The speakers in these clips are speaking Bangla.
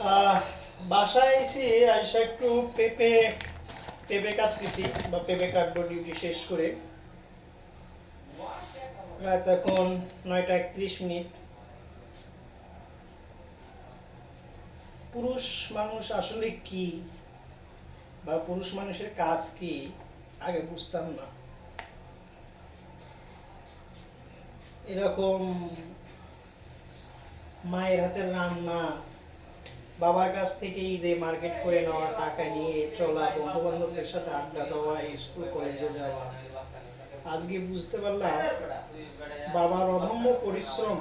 আহ বাসায় এসে আইসা একটু পেঁপে পেঁপে কাটতেছি বা পেঁপে কাটবো ডিউটি শেষ করে। রাত এখন 9টা 31 মিনিট। পুরুষ মানুষ আসলে কি বা পুরুষ মানুষের কাজ কি আগে বুঝতাম না। এরকম মায়ের হাতের রান্না, বাবার কাছ থেকে ঈদে মার্কেট করে নেওয়া, টাকা নিয়ে চলা, বন্ধু বান্ধবদের সাথে আড্ডা দেওয়া, স্কুল কলেজে যাওয়া, আজকে বুঝতে পারলাম বাবার অদম্য পরিশ্রম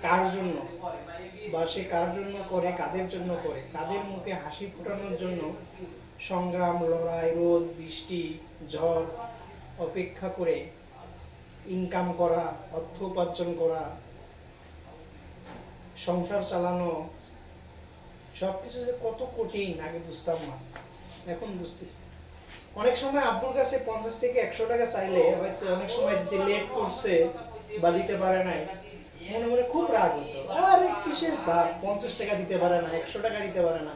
কার জন্য, বা সে কার জন্য করে, কাদের জন্য করে, কাদের মুখে হাসি ফোটানোর জন্য সংগ্রাম, লড়াই, রোদ বৃষ্টি ঝড় অপেক্ষা করে ইনকাম করা, অর্থ উপার্জন করা, সংসার চালানো, সবকিছু যে কত কঠিন আগে বুঝতাম না, এখন বুঝতেছি। অনেক সময় আব্বুর কাছে 50 থেকে 100 টাকা চাইলে হয়তো অনেক সময় দিতে লেট করছে বা দিতে পারে নাই, মনে মনে খুব রাগ হতো, আরে কিসের বাপ, 50 টাকা দিতে পারে না, 100 টাকা দিতে পারে না,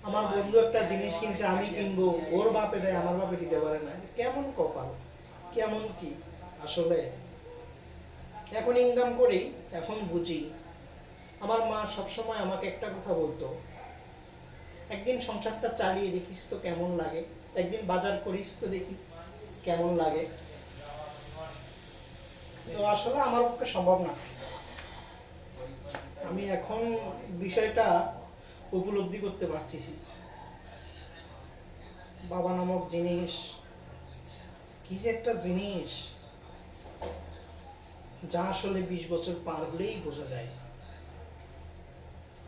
আমার বন্ধু একটা জিনিস কিনছে আমি কিনবো, ওর বাপে দেয় আমার বাপে দিতে পারে না, কেমন কপাল, কেমন কি আসলে। এখন ইনকাম করি, এখন বুঝি। আমার মা সবসময় আমাকে একটা কথা বলতো, একদিন সংসারটা চালিয়ে দেখিস তো কেমন লাগে, একদিন বাজার করিস তো দেখি কেমন লাগে। তো আসলে আমার পক্ষে সম্ভব না। আমি এখন বিষয়টা উপলব্ধি করতে পারছি। বাবা নামক জিনিস কি যে একটা জিনিস, যা আসলে 20 বছর পার হলেই বোঝা যায়।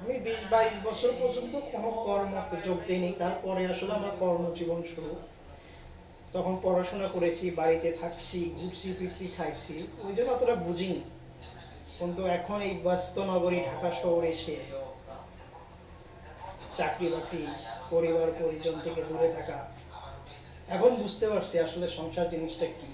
আমি 20-22 বছর পর্যন্ত কোনো কর্মতে যোগ দিইনি, তারপরে আসলে আমার কর্মজীবন শুরু। তখন পড়াশোনা করেছি, বাড়িতে থাকছি, ঘুরছি ফিরছি, খাইছি, ওই জন্য অতটা বুঝিনি। কিন্তু এখন এই ব্যস্ত নগরী ঢাকা শহরে এসে চাকরি বাকরি, পরিবার পরিজন থেকে দূরে থাকা, এখন বুঝতে পারছি আসলে সংসার জিনিসটা কি।